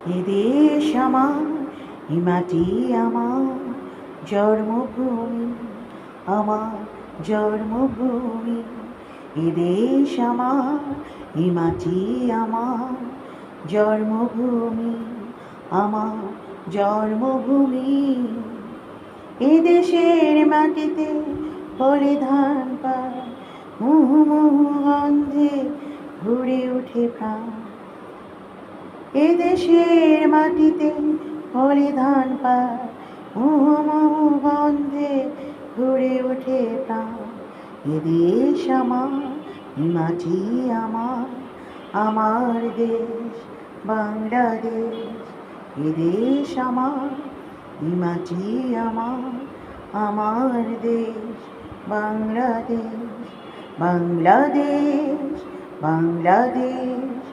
এ দেশ আমার, এ মাটি আমার জন্মভূমি, আমার জন্মভূমি। এ দেশ আমার, এ মাটি আমার জন্মভূমি, আমার জন্মভূমি। এ দেশের মাটিতে ফলে ধান পায়, মুহু মুহু গন্ধে ভরে ওঠে প্রাণ। এ দেশের মাটিতে ফলে ধান পায়, মুহু মুহু গন্ধে ভরে ওঠে প্রাণ। এ দেশ আমার, এ মাটি আমার, আমার দেশ বাংলাদেশ। এ দেশ আমার, এ মাটি আমার, আমার দেশ বাংলাদেশ। বাংলাদেশ, বাংলাদেশ,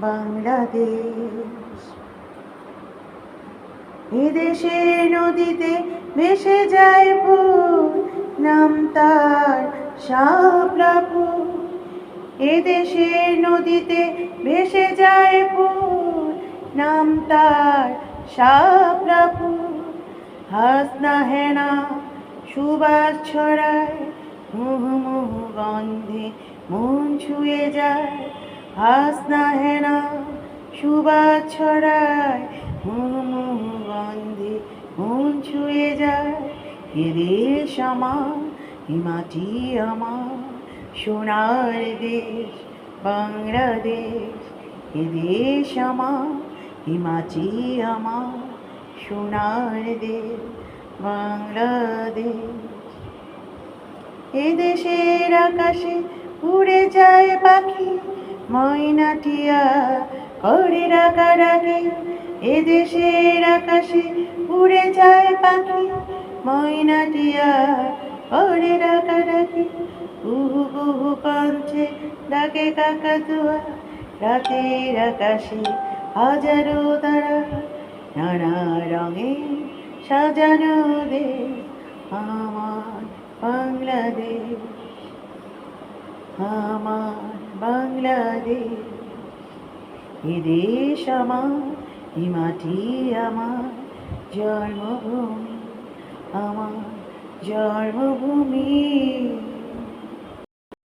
বাংলাদেশ। এদেশের নদীতে ভেসে যায় ফুল, নাম তার শাপলাপুর। এদেশের নদীতে ভেসে যায় ফুল, নাম তার শাপলাপুর। হাসনা হেনা সুবাস ছড়ায়, মুহু মুহু গন্ধে মন ছুঁয়ে যায়। হাসনা হেনা সুবাস ছড়ায়, মুহু মুহু গন্ধে মন ছুঁয়ে যায়। এ দেশ আমার, এ মাটি আমার, সোনার দেশ বাংলাদেশ। এ দেশ আমার, এ মাটি আমার, সোনার দেশ বাংলাদেশ। এ দেশের আকাশে উড়ে যায় পাখি, ময়না টিয়া করে ডাকাডাকি। এ দেশের আকাশে উড়ে যায় পাখি, ময়না টিয়া করে ডাকাডাকি। কুহু কুহু কণ্ঠে ডাকে কাকাতুয়া, রাতের আকাশে হাজারো তারা। নানা রঙে সাজানো দেশ আমার বাংলাদেশ, আমার বাংলাদেশ। এ দেশ আমার, এ মাটি আমার জন্মভূমি, আমার জন্মভূমি।